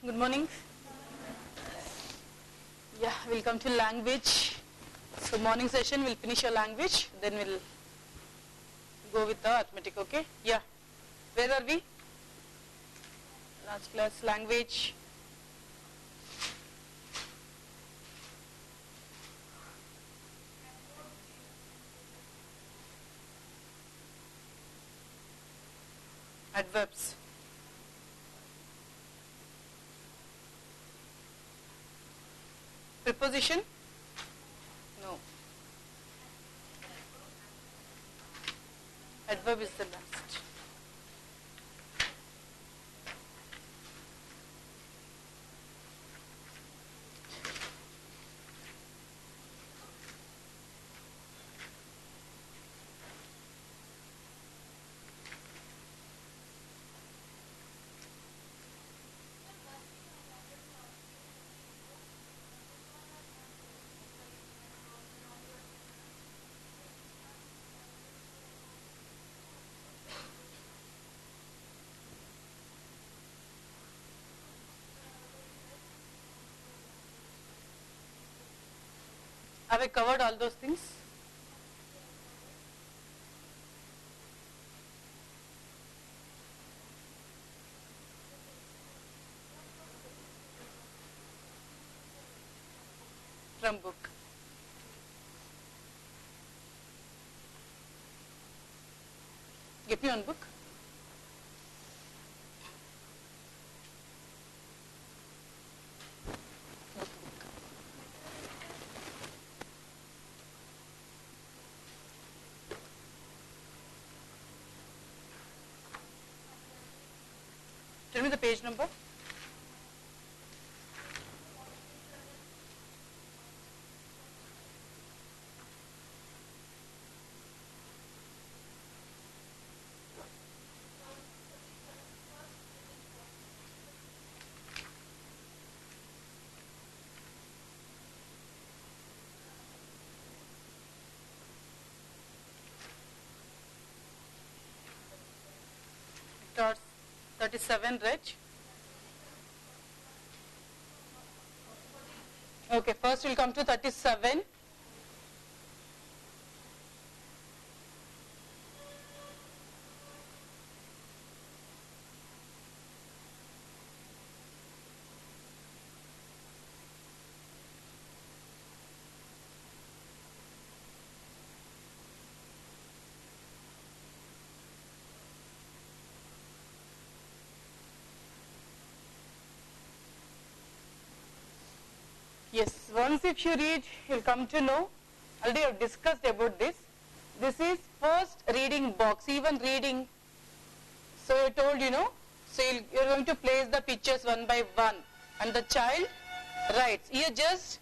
Good morning. Yeah, we'll come to language. So morning session we'll finish your language, then we'll go with the arithmetic, okay? Yeah. Where are we? Last class, language. Adverbs. Preposition? No. Adverb is the last. Have I covered all those things? From book. Give me one book. Tell me the page number. Starts 37, right? Okay, first we'll come to 37. Yes, once if you read, you'll come to know. Already I've discussed about this. This is first reading box, even reading. So I told so you're going to place the pictures one by one and the child writes. Here just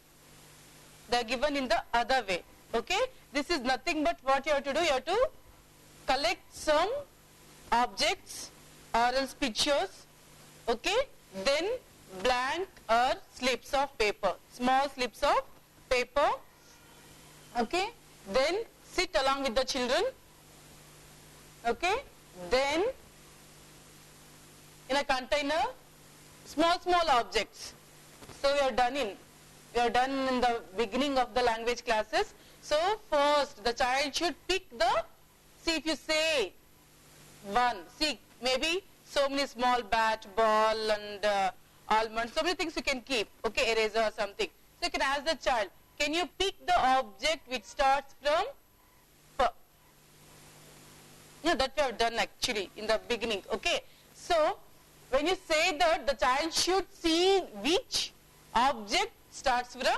they're given in the other way. Okay, this is nothing but what you have to do. You have to collect some objects or else pictures. Okay, then blank or slips of paper, small slips of paper. Okay, then sit along with the children. Okay, then in a container small objects. So we are done in the beginning of the language classes. So first the child should pick the, see if you say one, see maybe so many small bat, ball and almond, so many things you can keep, okay, eraser or something. So you can ask the child, can you pick the object which starts from P? Yeah, that we have done actually in the beginning, okay. So when you say that, the child should see which object starts from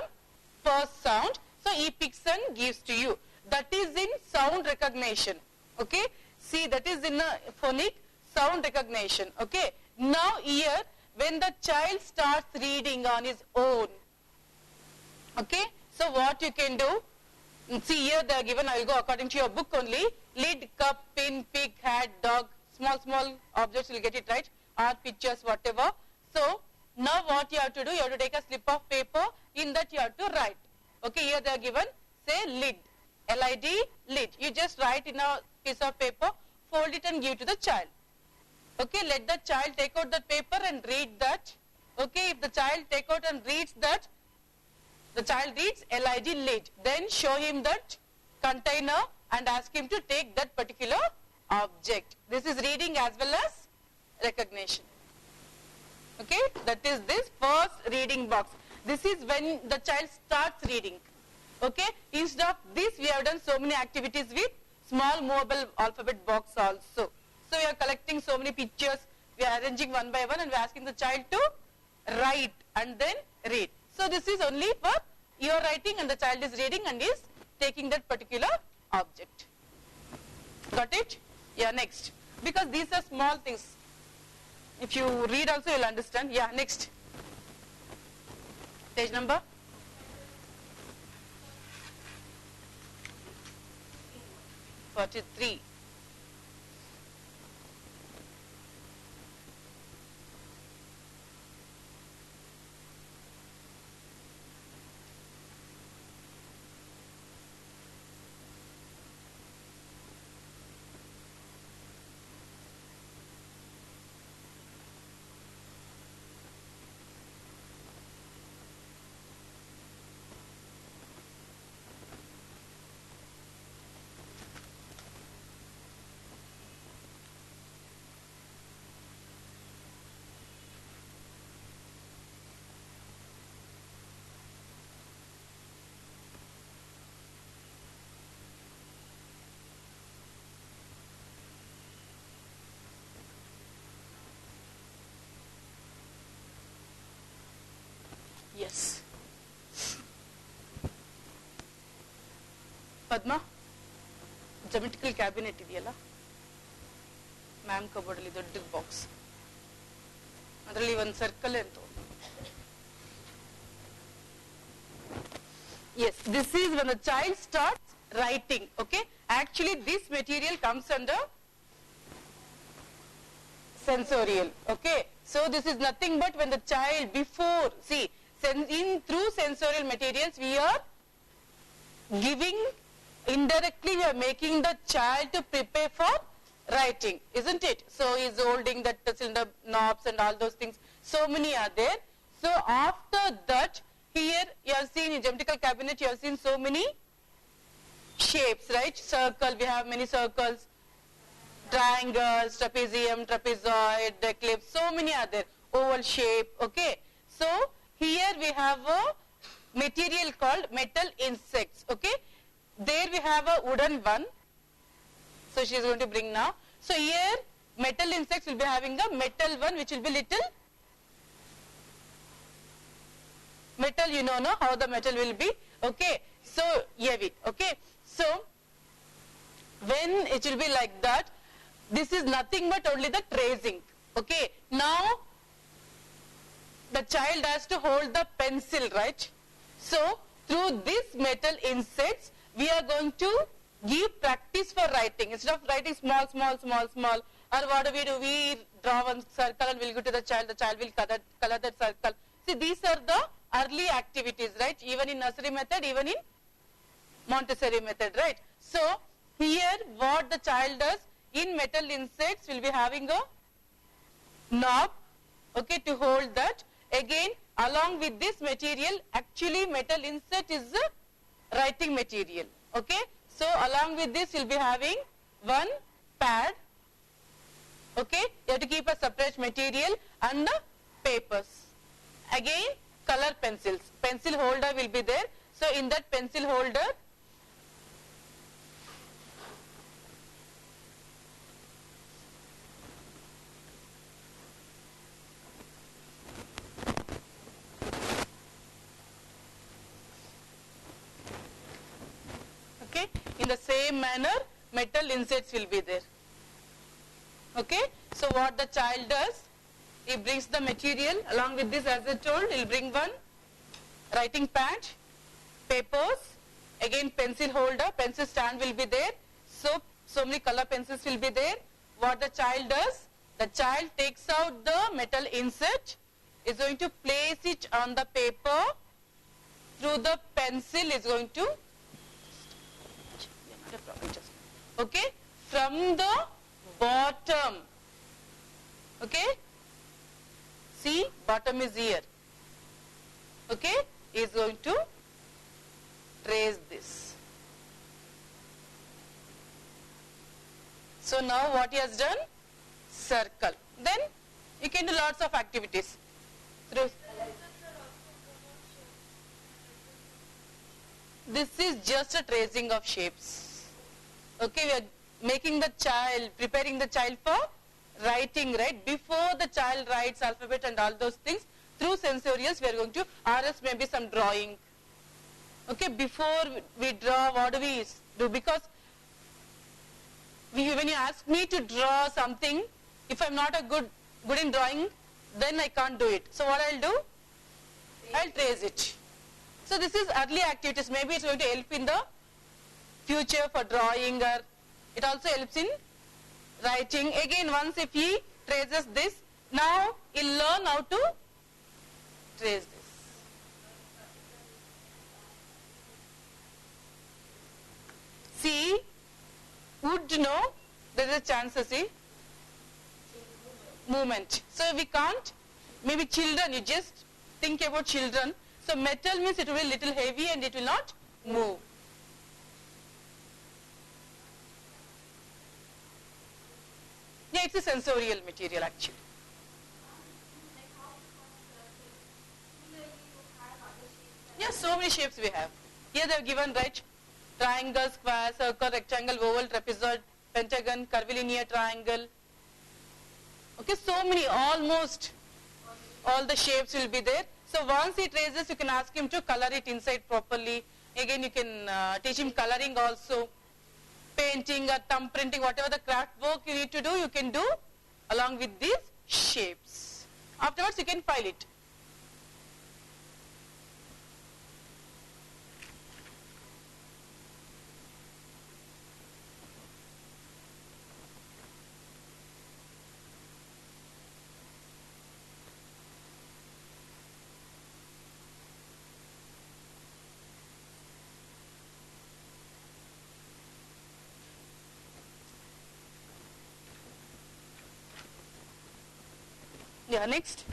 first sound. So he picks and gives to you. That is in sound recognition, okay. See, that is in a phonic sound recognition, okay. Now here, when the child starts reading on his own, okay, so what you can do, see here they are given, I will go according to your book only, lid, cup, pin, pig, hat, dog, small objects, you will get it right, art, pictures, whatever. So now what you have to do, you have to take a slip of paper, in that you have to write, okay, here they are given, say lid, L-I-D, lid, you just write in a piece of paper, fold it and give to the child. Okay, let the child take out the paper and read that. Okay, if the child take out and reads that, the child reads LID lid, then show him that container and ask him to take that particular object. This is reading as well as recognition. Okay, that is this first reading box. This is when the child starts reading. Okay, instead of this we have done so many activities with small movable alphabet box also. So we are collecting so many pictures, we are arranging one by one and we are asking the child to write and then read. So this is only for your writing and the child is reading and is taking that particular object. Got it? Yeah, next. Because these are small things. If you read also you will understand. Yeah, next. Page number? Part-3. Yes. Padma, geometrical cabinet ಇದೆಯಲ್ಲ ma'am cupboard ಅಲ್ಲಿ ದೊಡ್ಡ box ಅದರಲ್ಲಿ ಒಂದು circle ಅಂತ Yes, this is when the child starts writing. Okay, actually this material comes under sensorial. Okay, so this is nothing but when the child before, see, through sensorial materials we are giving, indirectly we are making the child to prepare for writing, isn't it? So he is holding that cylinder knobs and all those things, so many are there. So after that, here you have seen in geometrical cabinet you have seen so many shapes, right? Circle, we have many circles, triangles, trapezium, trapezoid, eclipse, so many are there, oval shape. Okay, so here we have a material called metal insects. Okay, there we have a wooden one, so she is going to bring now. So here metal insects will be having a metal one which will be little metal, you know no, how the metal will be. Okay, so heavy. Okay, so when it will be like that, this is nothing but only the tracing. Okay, now the child has to hold the pencil, right? So through this metal insects we are going to give practice for writing. Instead of writing small, or what do? We draw one circle and we'll go to the child will color that circle. See, these are the early activities, right? Even in nursery method, even in Montessori method, right? So here what the child does, in metal insects will be having a knob, okay, to hold that. Again, along with this material, actually metal insect is the writing material. Okay, so along with this we'll be having one pad. Okay, you have to keep a separate material and the papers. Again, color pencils, pencil holder will be there. So in that pencil holder, okay, in the same manner metal insets will be there. Okay, so what the child does, he brings the material along with this, as I told, he will bring one writing pad, papers, again pencil holder, pencil stand will be there, so many color pencils will be there. What the child does, the child takes out the metal insert, is going to place it on the paper, through the pencil is going to, okay, from the bottom, okay, See, bottom is here. Okay, he is going to trace this. So now what he has done? Circle. Then you can do lots of activities. This is just a tracing of shapes. Okay, we are making the child, preparing the child for writing, right? Before the child writes alphabet and all those things, through sensorials we are going to, or else maybe some drawing. Okay, before we draw, what do we do? Because when you ask me to draw something, if I'm not good in drawing, then I can't do it. So what I'll do? I'll trace it. So this is early activities. Maybe it's going to help in the future for drawing, or it also helps in writing. Again, once if he traces this, now he'll learn how to trace this. See, would know there is a chance to see movement. So we can't, maybe children, you just think about children. So metal means it will be little heavy and it will not move. Yeah, it's a sensorial material actually. Yeah, so many shapes we have. Here they have given, right? Triangle, square, circle, rectangle, oval, trapezoid, pentagon, curvilinear triangle. Okay, so many, almost all the shapes will be there. So once he traces, you can ask him to color it inside properly. Again, you can teach him coloring also. Painting or thumb printing, whatever the craft work you need to do, you can do along with these shapes. Afterwards, you can file it. Yeah, next.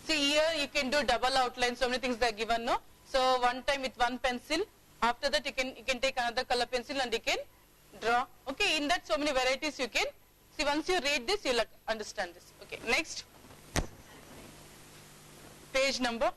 See here you can do double outline, so many things they are given, no? So one time with one pencil, after that you can take another color pencil and you can draw. Okay, in that so many varieties you can see. Once you read this, you'll understand this. Okay, next. Page number.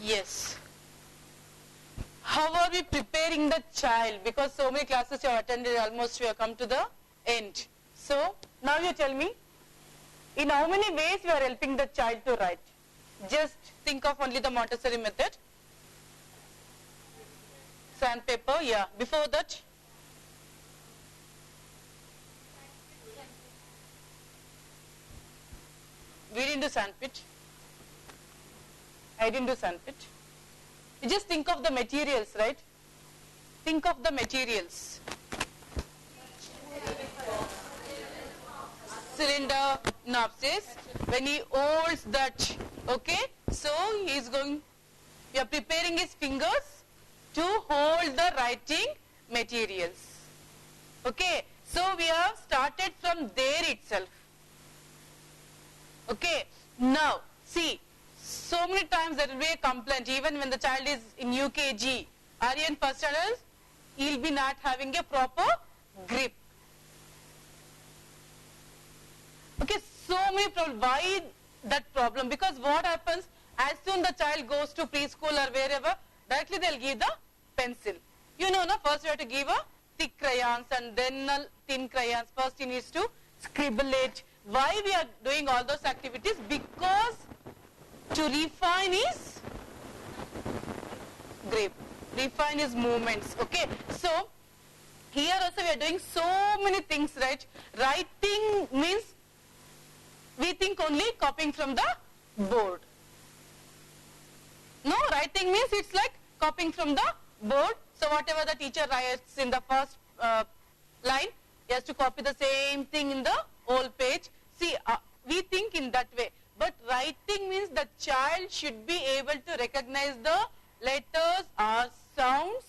Yes. How are we preparing the child? Because so many classes you have attended, almost we have come to the end. So, now you tell me, in how many ways you are helping the child to write? Just think of only the Montessori method. Sandpaper, yeah. Before that? We didn't do sandpit. I didn't do sandpit. You just think of the materials, right? Think of the materials. Cylinder, knob says, when he holds that, okay, so he is going, we are preparing his fingers to hold the writing materials. Okay, so we have started from there itself. Okay, now see, so many times there will be a complaint, even when the child is in UKG or in first standard, he will be not having a proper grip. Okay, so many problems. Why that problem? Because what happens, as soon the child goes to preschool or wherever, directly they will give the pencil. You know, no? First you have to give a thick crayons and then a thin crayons. First he needs to scribble it. Why we are doing all those activities? Because to refine his grip, refine his movements. Okay, so here also we are doing so many things, right? Writing means we think only copying from the board. No, writing means it's like copying from the board. So whatever the teacher writes in the first line, he has to copy the same thing in the whole page. See, we think in that way. But writing means the child should be able to recognize the letters or sounds.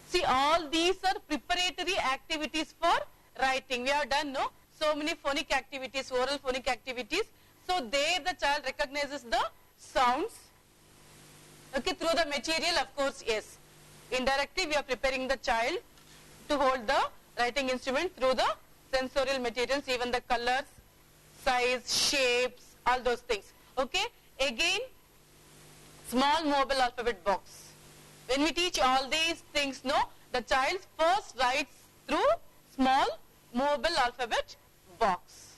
See, all these are preparatory activities for writing. We have done, no? So many phonic activities, oral phonic activities. So there the child recognizes the sounds. Okay, through the material, of course, yes. Indirectly, we are preparing the child to hold the writing instrument through the sensorial materials, even the colors, size, shapes, all those things. Okay, again, small mobile alphabet box. When we teach all these things, no, the child first writes through small mobile alphabet box.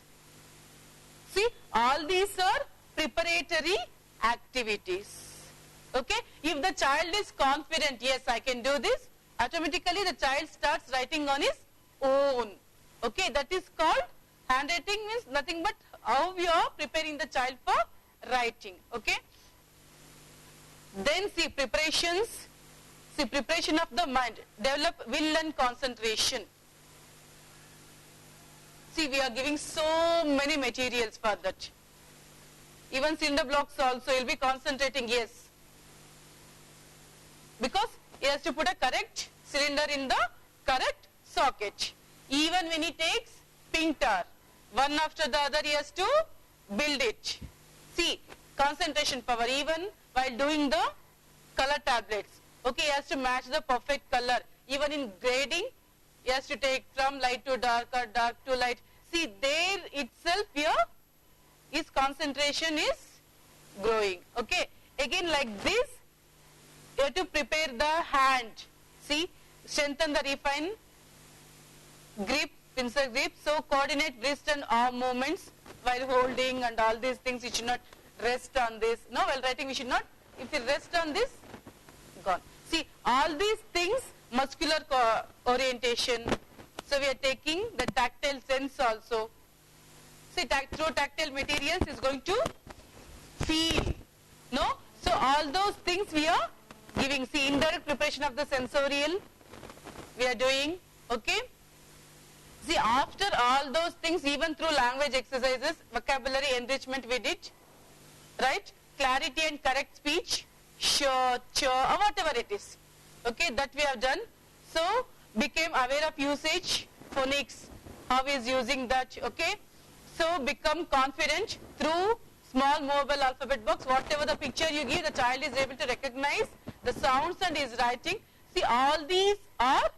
See, all these are preparatory activities. Okay, if the child is confident, yes, I can do this, automatically the child starts writing on his own. Okay, that is called handwriting, means nothing but how we are preparing the child for writing. Okay, then see preparations, see preparation of the mind, develop will and concentration. See, we are giving so many materials for that. Even cinder blocks also, you will be concentrating, yes. Because he has to put a correct cylinder in the correct socket. Even when he takes painter, one after the other he has to build it. See, concentration power, even while doing the color tablets. Okay, he has to match the perfect color. Even in grading, he has to take from light to dark or dark to light. See, there itself here, his concentration is growing. Okay, again like this, you have to prepare the hand. See, strengthen the refine grip, pincer grip. So coordinate wrist and arm movements while holding and all these things. You should not rest on this. No, while writing we should not. If you rest on this, gone. See, all these things, muscular orientation. So we are taking the tactile sense also. See, through tactile materials is going to feel. No, so all those things we are giving. See, indirect preparation of the sensorial we are doing. Okay, see, after all those things, even through language exercises, vocabulary enrichment we did, right? Clarity and correct speech, sure, or whatever it is. Okay, that we have done. So became aware of usage, phonics, how he is using that. Okay, so become confident through small mobile alphabet box. Whatever the picture you give, the child is able to recognize the sounds and is writing. See, all these are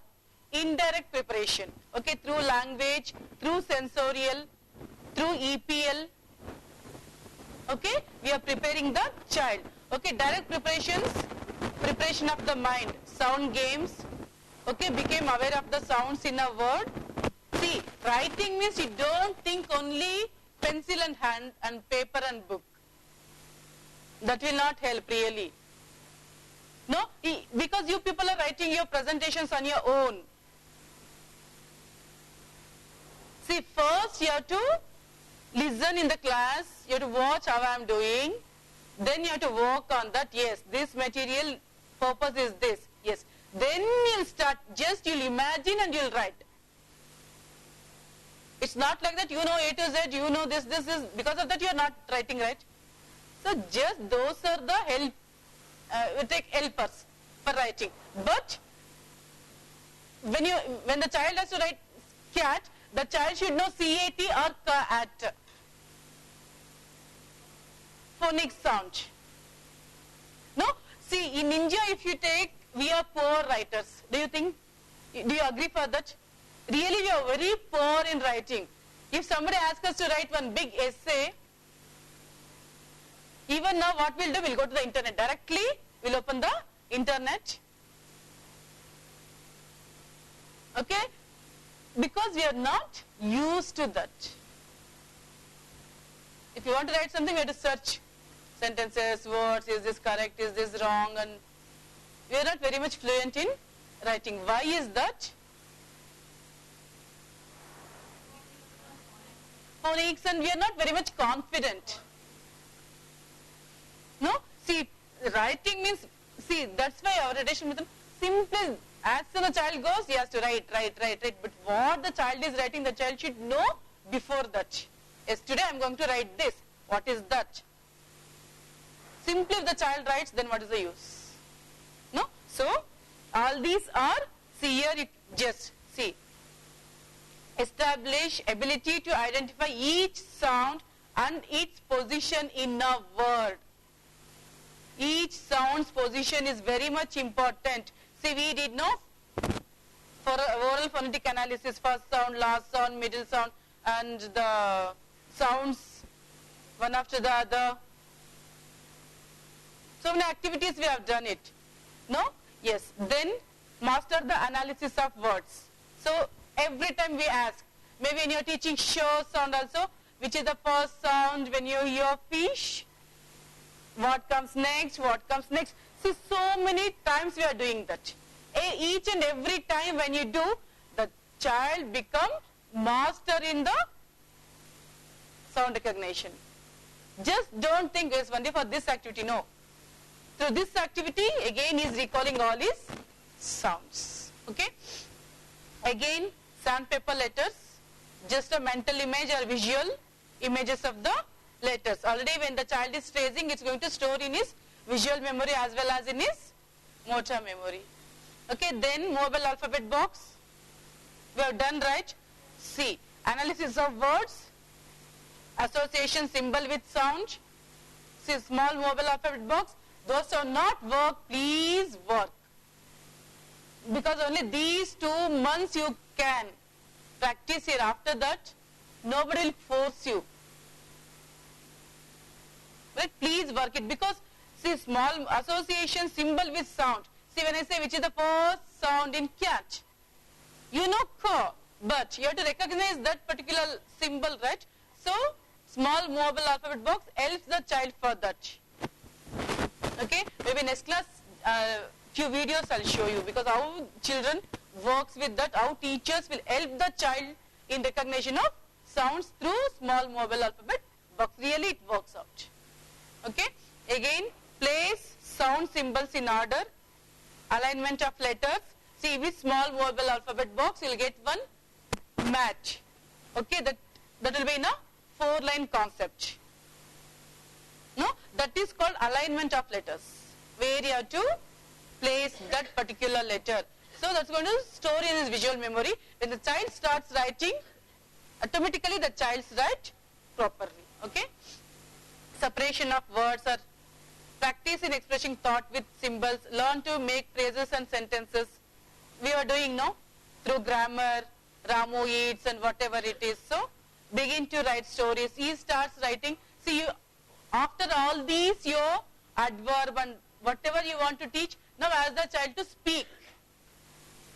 indirect preparation. Okay, through language, through sensorial, through EPL. Okay, we are preparing the child. Okay, direct preparations, preparation of the mind, sound games. Okay, became aware of the sounds in a word. See, writing means you don't think only pencil and hand and paper and book. That will not help really. No, because you people are writing your presentations on your own. See, first you have to listen in the class, you have to watch how I am doing, then you have to work on that. Yes, this material purpose is this. Yes, then you'll start, just you'll imagine and you'll write. It's not like that you know A to Z, you know this is, because of that you are not writing, right? So just those are the help, we take helpers for writing. But when the child has to write cat, the child should know CAT or CAT. Phonic sound. No? See, in India if you take, we are poor writers. Do you think? Do you agree for that? Really we are very poor in writing. If somebody asks us to write one big essay, even now what we'll do, we'll go to the internet directly, we'll open the internet, Okay? Because we are not used to that. If you want to write something, we have to search sentences, words, is this correct, is this wrong, and we are not very much fluent in writing. Why is that? Phonics, and we are not very much confident. No? See, writing means, see, that's why our retention method, simply, as soon as the child goes, he has to write. But what the child is writing, the child should know before that. Yes, today I am going to write this. What is that? Simply if the child writes, then what is the use? No? So, all these are, see here, it just, see, establish ability to identify each sound and its position in a word. Each sound's position is very much important. See, we did know for oral phonetic analysis, first sound, last sound, middle sound, and the sounds one after the other. So many activities we have done it. No? Yes. Then master the analysis of words. So every time we ask, maybe when you are teaching show sound also, which is the first sound when you hear fish, what comes next, what comes next. See, so many times we are doing that. Each and every time when you do, the child becomes master in the sound recognition. Just don't think it's only for this activity, no. Through this activity, again he is recalling all his sounds. Okay. Again, sandpaper letters, just a mental image or visual images of the letters. Already when the child is phrasing, it's going to store in his visual memory as well as in his motor memory. Okay, then mobile alphabet box. We have done, right? See, analysis of words, association symbol with sound. See, small mobile alphabet box. Those who have not worked, please work. Because only these 2 months you can practice here. After that, nobody will force you. But please work it, because see, small association symbol with sound. See, when I say which is the first sound in cat, you know ka, but you have to recognize that particular symbol, right? So, small mobile alphabet box helps the child for that. Okay, maybe next class, few videos I'll show you, because how children works with that, how teachers will help the child in recognition of sounds through small mobile alphabet box. Really it works out. Okay, again, place sound symbols in order, alignment of letters. See, with small mobile alphabet box, you'll get one match. Okay, that will be in a 4-line concept. No, that is called alignment of letters, where you have to place that particular letter. So that's going to store in his visual memory. When the child starts writing, automatically the child writes properly. Okay. Separation of words or practice in expressing thought with symbols. Learn to make phrases and sentences. We are doing now through grammar, Ramu eats and whatever it is. So begin to write stories. He starts writing. See, you, after all these, your adverb and whatever you want to teach, now ask the child to speak.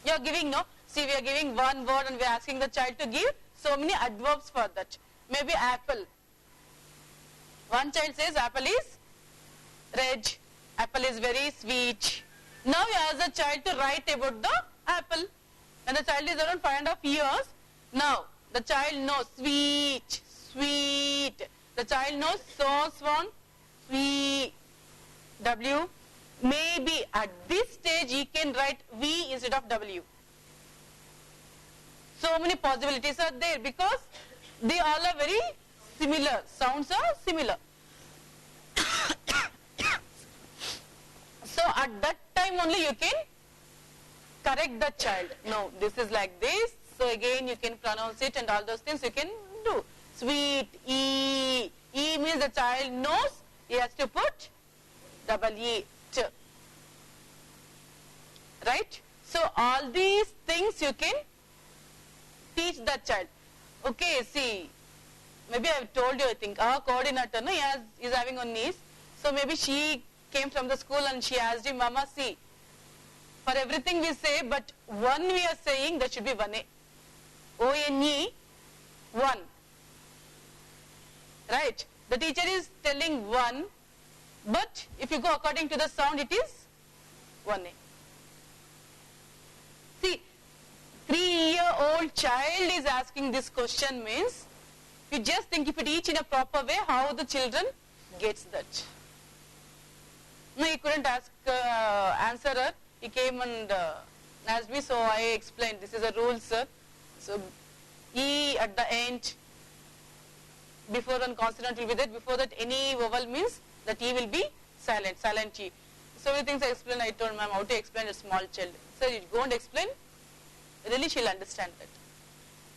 You are giving, no? See, we are giving one word and we are asking the child to give so many adverbs for that. Maybe apple. One child says apple is red, apple is very sweet. Now you ask the child to write about the apple. When the child is around 5.5 years, now the child knows sweet, sweet. The child knows so, swan, sweet, W. Maybe at this stage he can write V instead of W. So many possibilities are there because they all are very similar. Sounds are similar. So at that time only you can correct the child. No, this is like this. So again you can pronounce it and all those things you can do. Sweet, E. E means the child knows he has to put double E. T. Right? So all these things you can teach the child. Okay, see, maybe I have told you, I think, our coordinator, no, is having a niece. So maybe she came from the school and she asked him, Mama, see, For everything we say, but one we are saying, that should be 1A. O-N-E, 1. Right? The teacher is telling 1, but if you go according to the sound, it is 1A. See, 3-year-old child is asking this question means, you just think if you teach in a proper way, how the children gets that. No, he couldn't answer her. He came and asked me, so I explained, this is a rule, sir. So, E at the end, before one consonant will be there, before that any vowel means that E will be silent, silent E. So many things I explained, I told ma'am how to explain a small child. So you go and explain, really she'll understand that.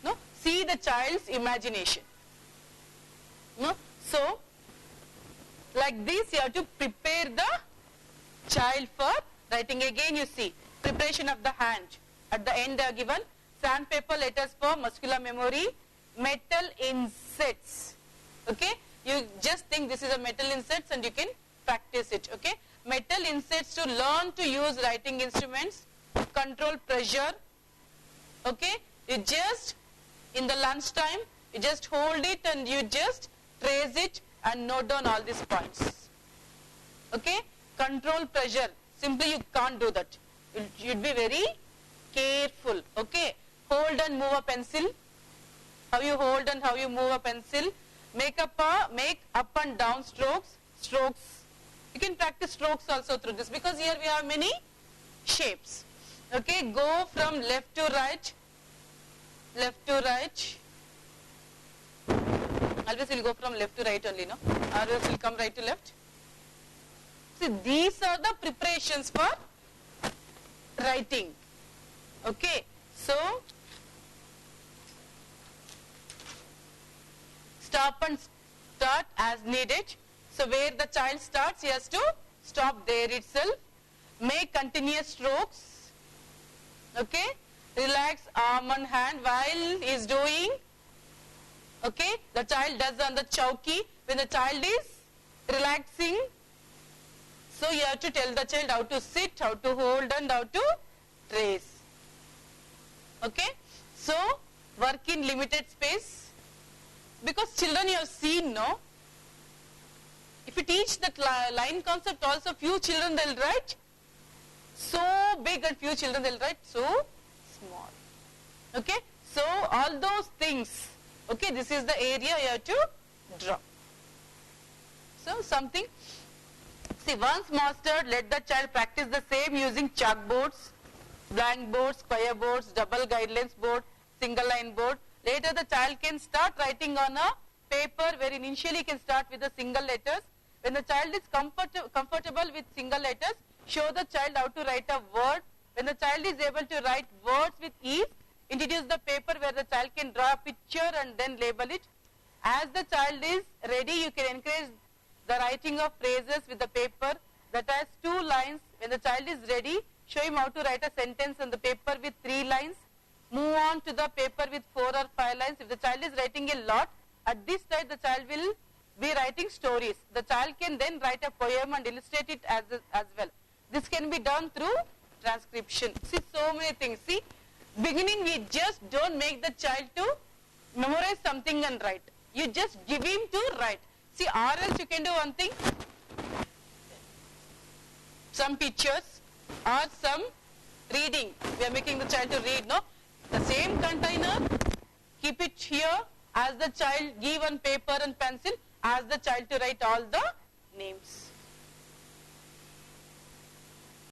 No? See the child's imagination. No? So, like this you have to prepare the child for writing. Again you see, preparation of the hand. At the end they are given sandpaper letters for muscular memory, metal insets. Okay? You just think this is a metal insets and you can practice it. Okay? Metal insets to learn to use writing instruments, control pressure. Okay? You just, in the lunch time, you just hold it and you just trace it and note down all these points. Okay? Control pressure. Simply you can't do that. You should be very careful. Okay? Hold and move a pencil. How you hold and how you move a pencil. Make up and down strokes. Strokes. You can practice strokes also through this because here we have many shapes. Okay? Go from left to right. Left to right. Always will go from left to right only, no? Always will come right to left. See, these are the preparations for writing. Okay? So, stop and start as needed. So, where the child starts, he has to stop there itself. Make continuous strokes. Okay? Relax arm and hand while he is doing. Okay? The child does on the chowki when the child is relaxing. So, you have to tell the child how to sit, how to hold and how to trace. Okay? So, work in limited space. Because children you have seen, no? If you teach that line concept also, few children they will write so big and few children they will write so small. Okay? So, all those things, okay, this is the area you have to draw. So, something, see, once mastered, let the child practice the same using chalkboards, blank boards, square boards, double guidelines board, single line board. Later the child can start writing on a paper where initially he can start with the single letters. When the child is comfortable with single letters, show the child how to write a word. When the child is able to write words with ease, introduce the paper where the child can draw a picture and then label it. As the child is ready, you can encourage the writing of phrases with the paper that has 2 lines. When the child is ready, show him how to write a sentence on the paper with 3 lines. Move on to the paper with 4 or 5 lines. If the child is writing a lot, at this stage the child will be writing stories. The child can then write a poem and illustrate it as well. This can be done through transcription. See, so many things. See, beginning we just don't make the child to memorize something and write. You just give him to write. See, or else you can do one thing, some pictures or some reading. We are making the child to read, no? The same container, keep it here, ask the child, give one paper and pencil, ask the child to write all the names.